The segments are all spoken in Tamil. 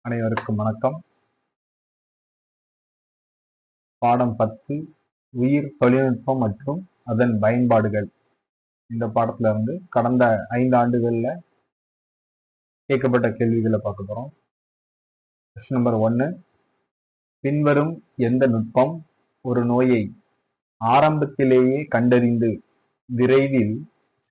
அனைவருக்கும் வணக்கம். பாடம் 10 உயிர் தொழில்நுட்பம் மற்றும் அதன் பயன்பாடுகள். இந்த பாடத்துல இருந்து கடந்த 5 ஆண்டுகள்ல கேட்கப்பட்ட கேள்விகளை பார்க்க போறோம். கொஸ்டின் நம்பர் 1, பின்வரும் எந்த நுட்பம் ஒரு நோயை ஆரம்பத்திலேயே கண்டறிந்து விரைவில்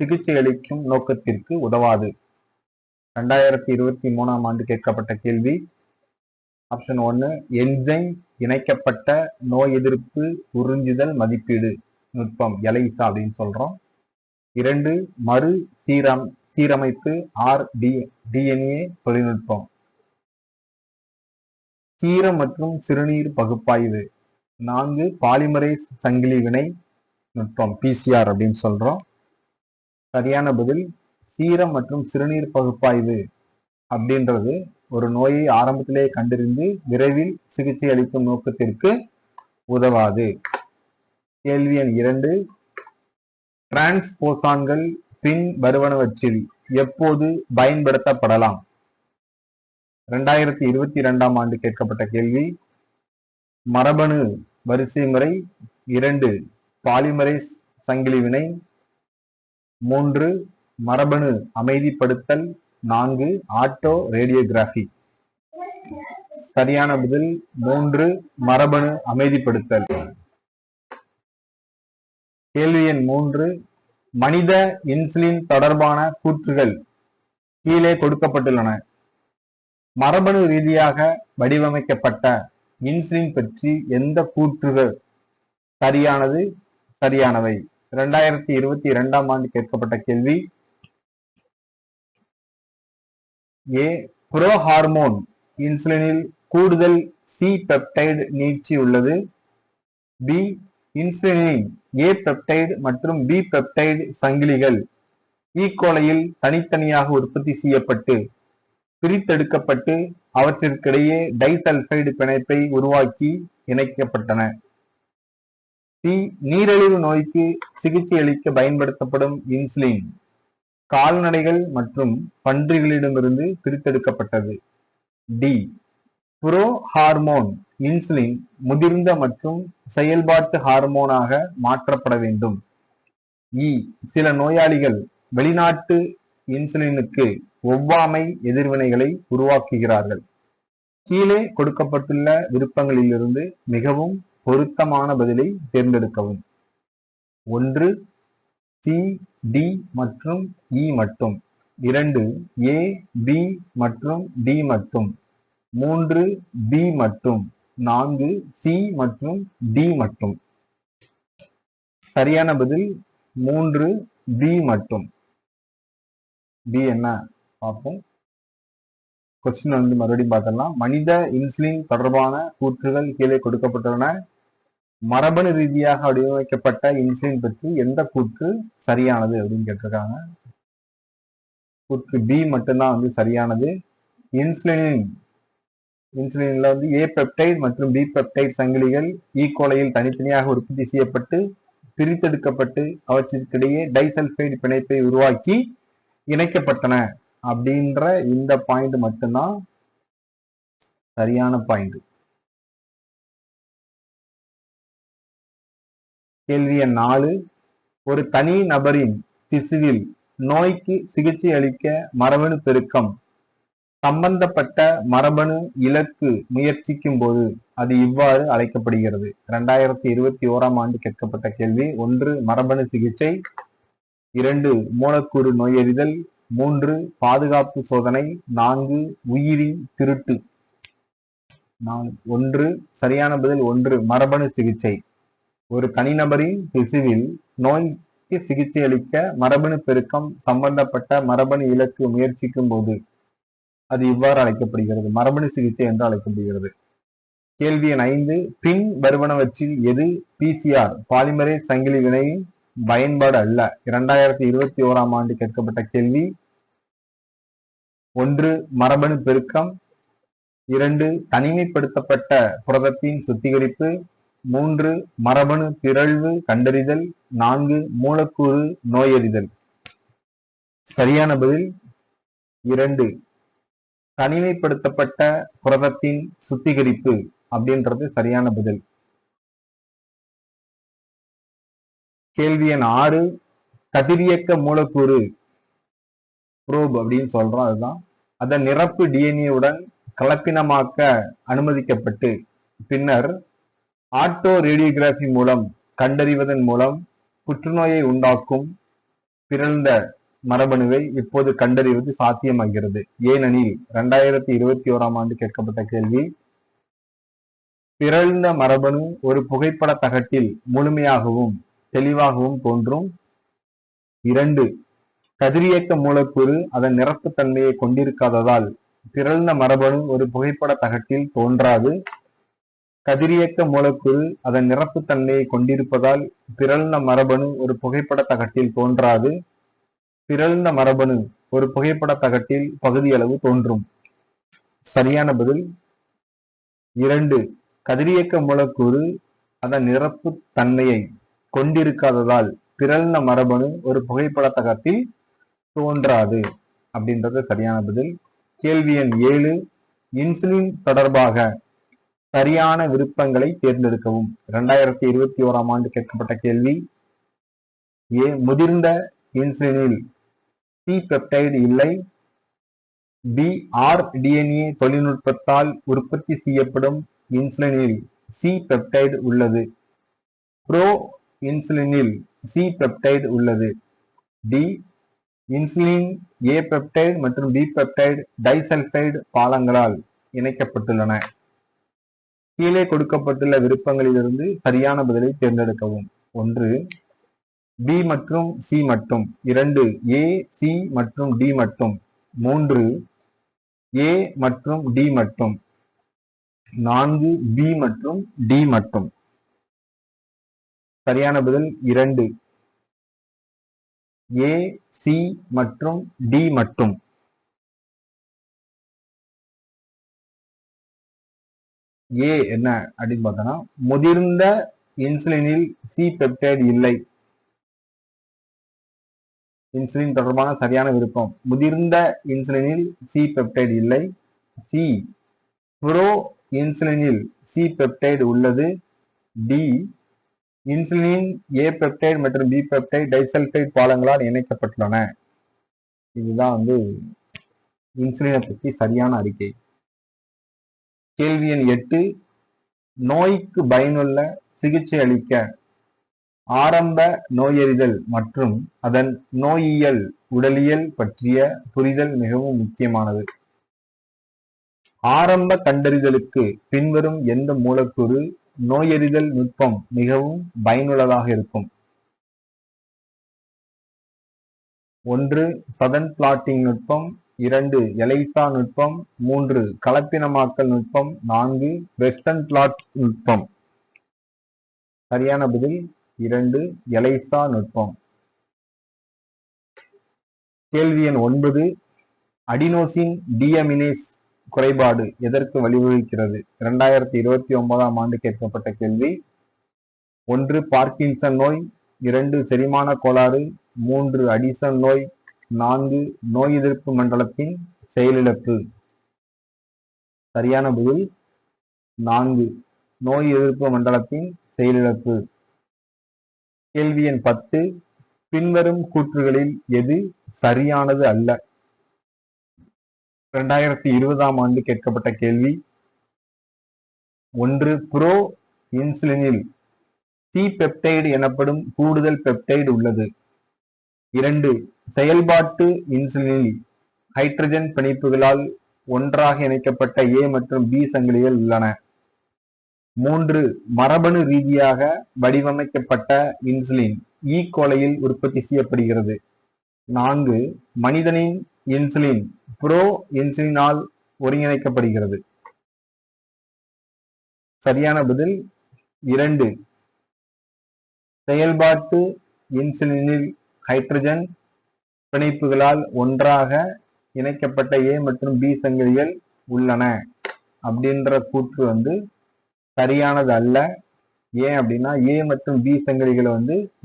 சிகிச்சை அளிக்கும் நோக்கத்திற்கு உதவாது? 2023ஆம் ஆண்டு கேட்கப்பட்ட கேள்வி. ஆப்ஷன் 1, என்சைம் இணைக்கப்பட்ட நோய் எதிர்ப்பு உறிஞ்சுதல் மதிப்பீடு நுட்பம், எலைசா அப்படின்னு சொல்றோம். 2, மறு சீரமைப்பு டிஎன்ஏ தொழில்நுட்பம். சீரம் மற்றும் சிறுநீர் பகுப்பாய்வு. 4, பாலிமரேஸ் சங்கிலி வினை நுட்பம், பிசிஆர் அப்படின்னு சொல்றோம். சரியான பதில் சீரம் மற்றும் சிறுநீர் பகுப்பாய்வு அப்படின்றது ஒரு நோயை ஆரம்பத்திலே கண்டறிந்து விரைவில் சிகிச்சை அளிக்கும் நோக்கத்திற்கு உதவாது. கேள்வி எண் 2, டிரான்ஸ்போசான்கள் பின் வருவனவற்றில் எப்போது பயன்படுத்தப்படலாம்? 2022ஆம் ஆண்டு கேட்கப்பட்ட கேள்வி. மரபணு வரிசை முறை. 2, பாலிமரேஸ் சங்கிலி வினை. 3, மரபணு அமைதிப்படுத்தல். 4, ஆட்டோ ரேடியோகிராஃபி. சரியான பதில் 3, மரபணு அமைதிப்படுத்தல். கேள்வி எண் 3, மனித இன்சுலின் தொடர்பான கூற்றுகள் கீழே கொடுக்கப்பட்டுள்ளன. மரபணு ரீதியாக வடிவமைக்கப்பட்ட இன்சுலின் பற்றி எந்த கூற்றுகள் சரியானவை? 2022ஆம் ஆண்டு கேட்கப்பட்ட கேள்வி. ஏ, புரோ ஹார்மோன் இன்சுலினில் கூடுதல் சி பெப்டைடு நீட்சி உள்ளது. பி, இன்சுலினின் ஏ பெப்டைடு மற்றும் பி பெப்டைடு சங்கிலிகள் ஈகோலையில் தனித்தனியாக உற்பத்தி செய்யப்பட்டு பிரித்தெடுக்கப்பட்டு அவற்றிற்கிடையே டைசல்பைடு பிணைப்பை உருவாக்கி இணைக்கப்பட்டன. சி, நீரிழிவு நோய்க்கு சிகிச்சை அளிக்க பயன்படுத்தப்படும் இன்சுலின் கால்நடைகள் மற்றும் பன்றிகளிடமிருந்து பிரித்தெடுக்கப்பட்டது. டி, புரோ ஹார்மோன் இன்சுலின் முதிர்ந்த மற்றும் செயல்பாட்டு ஹார்மோனாக மாற்றப்பட வேண்டும். இ, சில நோயாளிகள் வெளிநாட்டு இன்சுலினுக்கு ஒவ்வாமை எதிர்வினைகளை உருவாக்குகிறார்கள். கீழே கொடுக்கப்பட்டுள்ள விருப்பங்களிலிருந்து மிகவும் பொருத்தமான பதிலை தேர்ந்தெடுக்கவும். 1, சி, டி மற்றும் இ மட்டும். 2, ஏ, பி மற்றும் டி மட்டும். 3, பி மட்டும். 4, சி மற்றும் டி மட்டும். சரியான பதில் 3, பி மட்டும். பி என்ன பார்ப்போம். கொஸ்டின் மறுபடியும் பார்த்தலாம். மனித இன்சுலின் தொடர்பான கூற்றுகள் கீழே கொடுக்கப்பட்டுள்ளன. மரபணு ரீதியாக வடிவமைக்கப்பட்ட இன்சுலின் பற்றி எந்த கூற்று சரியானது அப்படின்னு கேட்டிருக்காங்க. கூற்று பி மட்டும்தான் சரியானது. இன்சுலின்ல ஏ பெப்டைடு மற்றும் பி பெப்டைடு சங்கிலிகள் ஈகோலையில் தனித்தனியாக உற்பத்தி செய்யப்பட்டு பிரித்தெடுக்கப்பட்டு அவற்றிற்கிடையே டைசல்பைடு பிணைப்பை உருவாக்கி இணைக்கப்பட்டன அப்படின்ற இந்த பாயிண்ட் மட்டும்தான் சரியான பாயிண்ட். கேள்வி எண் 4, ஒரு தனி நபரின் திசுவில் நோய்க்கு சிகிச்சை அளிக்க மரபணு பெருக்கம் சம்பந்தப்பட்ட மரபணு இலக்கு முயற்சிக்கும் போது அது இவ்வாறு அழைக்கப்படுகிறது. 2021ஆம் ஆண்டு கேட்கப்பட்ட கேள்வி. 1, மரபணு சிகிச்சை. 2, மூலக்கூறு நோயறிதல். 3, பாதுகாப்பு சோதனை. 4, உயிரி திருட்டு. 1 சரியான பதில் 1, மரபணு சிகிச்சை. ஒரு தனிநபரின் திசுவில் நோய்க்கு சிகிச்சை அளிக்க மரபணு பெருக்கம் சம்பந்தப்பட்ட மரபணு இலக்கு முயற்சிக்கும் போது அது இவ்வாறு அழைக்கப்படுகிறது, மரபணு சிகிச்சை என்று அழைக்கப்படுகிறது. கேள்வி எண் 5, பின் வருவனவற்றில் எது பிசிஆர் பாலிமரேஸ் சங்கிலி வினையின் பயன்பாடு அல்ல? 2021ஆம் ஆண்டு கேட்கப்பட்ட கேள்வி. 1, மரபணு பெருக்கம். 2, தனிமைப்படுத்தப்பட்ட புரதத்தின் சுத்திகரிப்பு. 3, மரபணு பிறழ்வு கண்டறிதல். 4, மூலக்கூறு நோயறிதல். சரியான பதில் 2, தனிமைப்படுத்தப்பட்ட புரதத்தின் சுத்திகரிப்பு அப்படின்றது சரியான பதில். கேள்வி எண் 6, கதிரியக்க மூலக்கூறு புரோப் அப்படின்னு சொல்றோம். அதுதான் அதன் நிரப்பு டிஎன்ஏ உடன் கலப்பினமாக்க அனுமதிக்கப்பட்டு பின்னர் ஆட்டோ ரேடியோகிராபி மூலம் கண்டறிவதன் மூலம் புற்றுநோயை உண்டாக்கும் பிறழ்ந்த மரபணுவை இப்போது கண்டறிவது சாத்தியமாகிறது. ஏனெனில் 2021ஆம் ஆண்டு கேட்கப்பட்ட கேள்வி, பிறழ்ந்த மரபணு ஒரு புகைப்பட தகட்டில் முழுமையாகவும் தெளிவாகவும் தோன்றும். 2, கதிரியக்க மூலக்கூறு அதன் நிரப்புத்தன்மையை கொண்டிருக்காததால் பிறழ்ந்த மரபணு ஒரு புகைப்பட தகட்டில் தோன்றாது. கதிரியக்க மூலக்கூறு அதன் நிரப்புத்தன்மையை கொண்டிருப்பதால் பிறழ்ந்த மரபணு ஒரு புகைப்பட தகட்டில் தோன்றாது. பிறழ்ந்த மரபணு ஒரு புகைப்பட தகட்டில் பகுதியளவு தோன்றும். சரியான பதில் 2, கதிரியக்க மூலக்கூறு அதன் நிரப்பு தன்மையை கொண்டிருக்காததால் பிறழ்ந்த மரபணு ஒரு புகைப்பட தகட்டில் தோன்றாது அப்படின்றது சரியான பதில். கேள்வி எண் 7, இன்சுலின் தொடர்பாக சரியான விருப்பங்களை தேர்ந்தெடுக்கவும். 2021ஆம் ஆண்டு கேட்கப்பட்ட கேள்வி, ஏ, முதிர்ந்த இன்சுலினில் சி பெப்டைடு இல்லை. பி, ஆர்டிஎன்ஏ தொழில்நுட்பத்தால் உற்பத்தி செய்யப்படும் இன்சுலினில் சி பெப்டைடு உள்ளது. ப்ரோ இன்சுலினில் சி பெப்டைடு உள்ளது. டி, இன்சுலின் ஏ பெப்டைடு மற்றும் பி பெப்டைடு டைசல்பைடு பாலங்களால் இணைக்கப்பட்டுள்ளன. கீழே கொடுக்கப்பட்டுள்ள விருப்பங்களிலிருந்து சரியான பதிலை தேர்ந்தெடுக்கவும். 1, பி மற்றும் சி மட்டும். 2, ஏ, சி மற்றும் டி மட்டும். 3, ஏ மற்றும் டி மட்டும். 4, பி மற்றும் டி மட்டும். சரியான பதில் 2, ஏ, சி மற்றும் டி மட்டும். ஏ என்ன அப்படின்னு பார்த்தோம்னா, முதிர்ந்த இன்சுலினில் சி பெப்டைடு இல்லை. இன்சுலின் தொடர்பான சரியான விருப்பம், முதிர்ந்த இன்சுலினில் சி பெப்டைடு இல்லை. சி, புரோ இன்சுலினில் சி பெப்டைடு உள்ளது. டி, இன்சுலின் ஏ பெப்டைடு மற்றும் பி பெப்டைடு டைசல்பைடு பாலங்களால் இணைக்கப்பட்டுள்ளன. இதுதான் இன்சுலினை பற்றி சரியான அறிக்கை. கேள்வி எண் 8, நோய்க்கு பயனுள்ள சிகிச்சை அளிக்க ஆரம்ப நோயறிதல் மற்றும் அதன் நோயியல் உடலியல் பற்றிய புரிதல் மிகவும் முக்கியமானது. ஆரம்ப கண்டறிதலுக்கு பின்வரும் எந்த மூலக்கூறு நோயறிதல் நுட்பம் மிகவும் பயனுள்ளதாக இருக்கும்? 1, சதன் பிளாட்டிங் நுட்பம். 2, எலைசா நுட்பம். 3, கலப்பினமாக்கல் நுட்பம். 4, வெஸ்டர்ன் பிளாட் நுட்பம். சரியான பதில் 2, எலைசா நுட்பம். கேள்வி எண் 9, அடினோசின் டிஅமினேஸ் குறைபாடு எதற்கு வழிவகுக்கிறது? 2029ஆம் ஆண்டு கேட்கப்பட்ட கேள்வி. 1, பார்க்கின்சன் நோய். 2, செரிமான கோளாறு. 3, அடிசன் நோய். 4, நோய் எதிர்ப்பு மண்டலத்தின் செயலிழப்பு. சரியான பதில் 4, நோய் எதிர்ப்பு மண்டலத்தின் செயலிழப்பு. கேள்வி எண் 10, பின்வரும் கூற்றுகளில் எது சரியானது அல்ல? 2020ஆம் ஆண்டு கேட்கப்பட்ட கேள்வி. 1, புரோ இன்சுலினில் சி பெப்டைடு எனப்படும் கூடுதல் பெப்டைடு உள்ளது. 2, செயல்பாட்டு இன்சுலினில் ஹைட்ரஜன் பிணைப்புகளால் ஒன்றாக இணைக்கப்பட்ட ஏ மற்றும் பி சங்கிலிகள் உள்ளன. 3, மரபணு ரீதியாக வடிவமைக்கப்பட்ட இன்சுலின் ஈ கோலையில் உற்பத்தி செய்யப்படுகிறது. 4, மனிதனின் இன்சுலின் புரோ இன்சுலினால் ஒருங்கிணைக்கப்படுகிறது. சரியான பதில் 2, செயல்பாட்டு இன்சுலினில் ஹைட்ரஜன் பிணைப்புகளால் ஒன்றாக இணைக்கப்பட்ட ஏ மற்றும் பி சங்கிலிகள் உள்ளன அப்படின்ற கூற்று சரியானது அல்ல. ஏன் அப்படின்னா, ஏ மற்றும் பி சங்கிலிகள்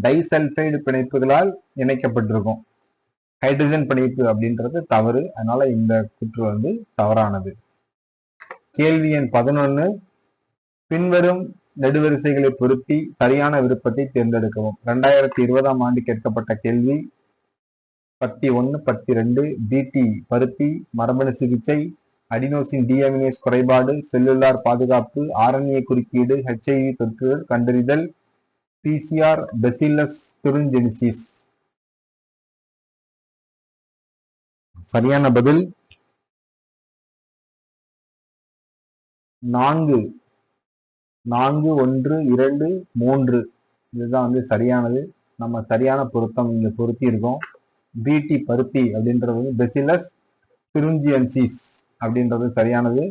டைசல்பைடு பிணைப்புகளால் இணைக்கப்பட்டிருக்கும். ஹைட்ரஜன் பிணைப்பு அப்படின்றது தவறு. அதனால இந்த கூற்று வந்து தவறானது. கேள்வி எண் 11. பின்வரும் நெடுவரிசைகளை பொருத்தி சரியான விருப்பத்தை தேர்ந்தெடுக்கவும். 2020ஆம் ஆண்டு கேட்கப்பட்ட கேள்வி. பத்தி 1, பத்தி 2 பிடி பருத்தி மரபணு சிகிச்சை, அடினோசின் டிஅமினேஸ் குறைபாடு, செல்லுலார் பாதுகாப்பு, ஆர்என்ஏ குறுக்கீடு, HIV தொற்று கண்டறிதல், பிசிஆர் பெசில்லஸ் துரின்ஜெனிசிஸ். சரியான பதில் 4, 1, 2, 3. இதுதான் வந்து சரியானது. நம்ம சரியான பொருத்தம் இங்க பொருத்தி இருக்கோம். பிடி பருத்தி அப்படின்றது பெசிலஸ் துரின்ஜியன்சிஸ் அப்படின்றது சரியானது.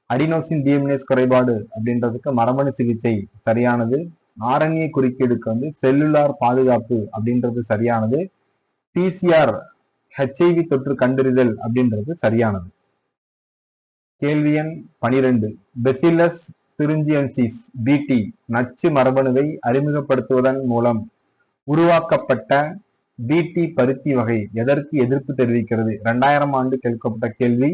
அடினோசின் டிஎம்ஏஸ் குறைபாடு அப்படின்றதுக்கு மரபணு சிகிச்சை சரியானது. ஆர்என்ஏ குறுக்கீடுக்கு வந்து செல்லுலார் பாதுகாப்பு அப்படின்றது சரியானது. பிசிஆர் HIV தொற்று கண்டறிதல் அப்படின்றது சரியானது. கேள்வி எண் 12. பெசிலஸ் துரின்ஜியன்சிஸ் பிடி நச்சு மரபணுவை அறிமுகப்படுத்துவதன் மூலம் உருவாக்கப்பட்ட பிடி பருத்தி வகை எதற்கு எதிர்ப்பு தெரிவிக்கிறது? 2000ஆம் ஆண்டு கேட்கப்பட்ட கேள்வி.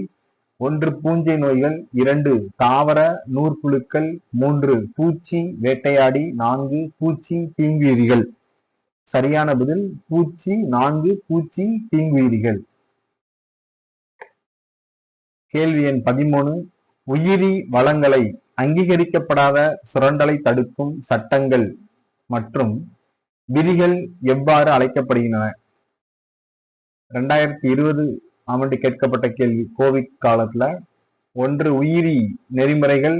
1 பூஞ்சை நோய்கள், 2 தாவர நூற்புழுக்கள், 3 பூச்சி வேட்டையாடி, 4 பூச்சி தீங்குயிரிகள். சரியான பதில் பூச்சி. 4 பூச்சி தீங்குயிரிகள். கேள்வி எண் 13. உயிரி வளங்களை அங்கீகரிக்கப்படாத சுரண்டலை தடுக்கும் சட்டங்கள் மற்றும் விதிகள் எவ்வாறு அழைக்கப்படுகின்றன? 2020 ஆண்டு கேட்கப்பட்ட கேள்வி. கோவிட் காலத்துல 1 உயிரி நெறிமுறைகள்,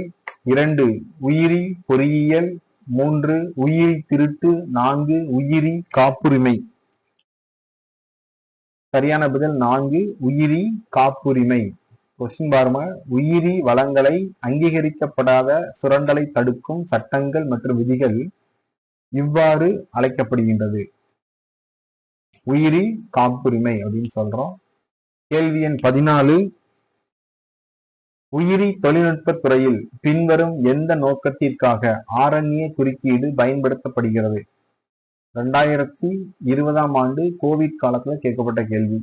2 உயிரி பொறியியல், 3 உயிரி திருட்டு, 4 உயிரி காப்புரிமை. சரியான பதில் 4 உயிரி காப்புரிமை. கொஸ்டின் பாருங்க. உயிரி வளங்களை அங்கீகரிக்கப்படாத சுரண்டலை தடுக்கும் சட்டங்கள் மற்றும் விதிகள் இவ்வாறு அழைக்கப்படுகின்றது. உயிரி காப்புரிமை அப்படின்னு சொல்றோம். கேள்வி எண் 14. உயிரி தொழில்நுட்ப துறையில் பின்வரும் எந்த நோக்கத்திற்காக ஆர்என்ஏ குறுக்கீடு பயன்படுத்தப்படுகிறது? 2020ஆம் ஆண்டு கோவிட் காலத்துல கேட்கப்பட்ட கேள்வி.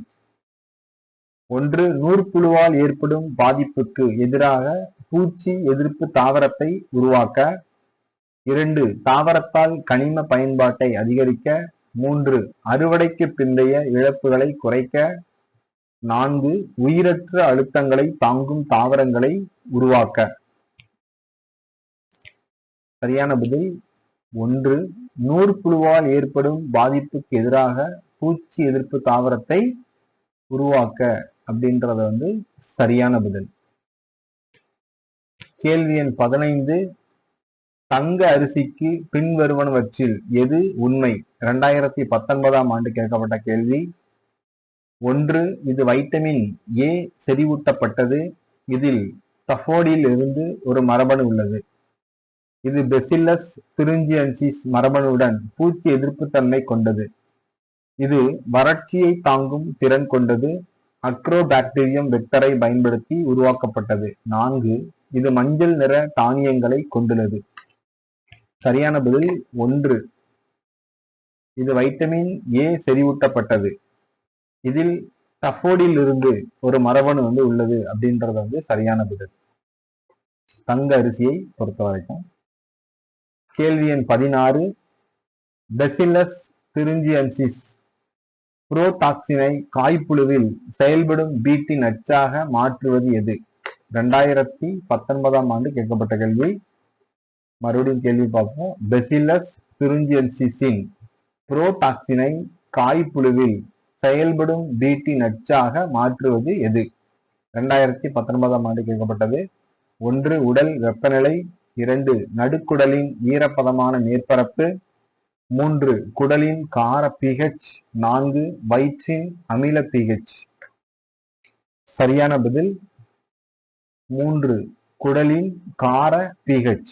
1 நூற்புழுவால் ஏற்படும் பாதிப்புக்கு எதிராக பூச்சி எதிர்ப்பு தாவரத்தை உருவாக்க, 2 தாவரத்தால் கனிம பயன்பாட்டை அதிகரிக்க, 3 அறுவடைக்கு பிந்தைய இழப்புகளை குறைக்க, 4 உயிரற்ற அழுத்தங்களை தாங்கும் தாவரங்களை உருவாக்க. சரியான பதில் 1 நூற்புழுவால் ஏற்படும் பாதிப்புக்கு எதிராக பூச்சி எதிர்ப்பு தாவரத்தை உருவாக்க அப்படின்றத வந்து சரியான பதில். கேள்வி எண் 15. தங்க அரிசிக்கு பின்வருவனவற்றில் எது உண்மை? 2019ஆம் ஆண்டு கேட்கப்பட்ட கேள்வி. 1 இது வைட்டமின் ஏ செறிவூட்டப்பட்டது. இதில் டஃபோடில் இருந்து ஒரு மரபணு உள்ளது. இது பெசில்லஸ் துரின்ஜியன்சிஸ் மரபணுவுடன் பூச்சி எதிர்ப்பு தன்மை கொண்டது. இது வறட்சியை தாங்கும் திறன் கொண்டது. அக்ரோபாக்டீரியம் வெக்டரை பயன்படுத்தி உருவாக்கப்பட்டது. 4 இது மஞ்சள் நிற தானியங்களை கொண்டுள்ளது. சரியான பதில் 1 இது வைட்டமின் ஏ செறிவூட்டப்பட்டது. இதில் டஃபோடில் இருந்து ஒரு மரபணு வந்து உள்ளது அப்படின்றது வந்து சரியான பதில் தங்க அரிசியை பொறுத்த வரைக்கும். கேள்வி எண் 16. பெசில்லஸ் துரின்ஜியன்சிஸ் புரோடாக்சினை காய்ப்புழுவில் செயல்படும் பிடி நச்சாக மாற்றுவது எது? 2019ஆம் ஆண்டு கேட்கப்பட்ட கேள்வி. மறுபடியும் கேள்வி பார்ப்போம். பெசில்லஸ் துரின்ஜியன்சிஸின் புரோடாக்சினை காய்ப்புழுவில் செயல்படும் பிடி நச்சாக மாற்றுவது எது? 2019ஆம் ஆண்டு கேட்கப்பட்டது. 1 உடல் வெப்பநிலை, 2 நடுக்குடலின் ஈரப்பதமான மேற்பரப்பு, 3 குடலின் கார pH, 4 வயிற்றின் அமில pH. சரியான பதில் 3 குடலின் கார pH.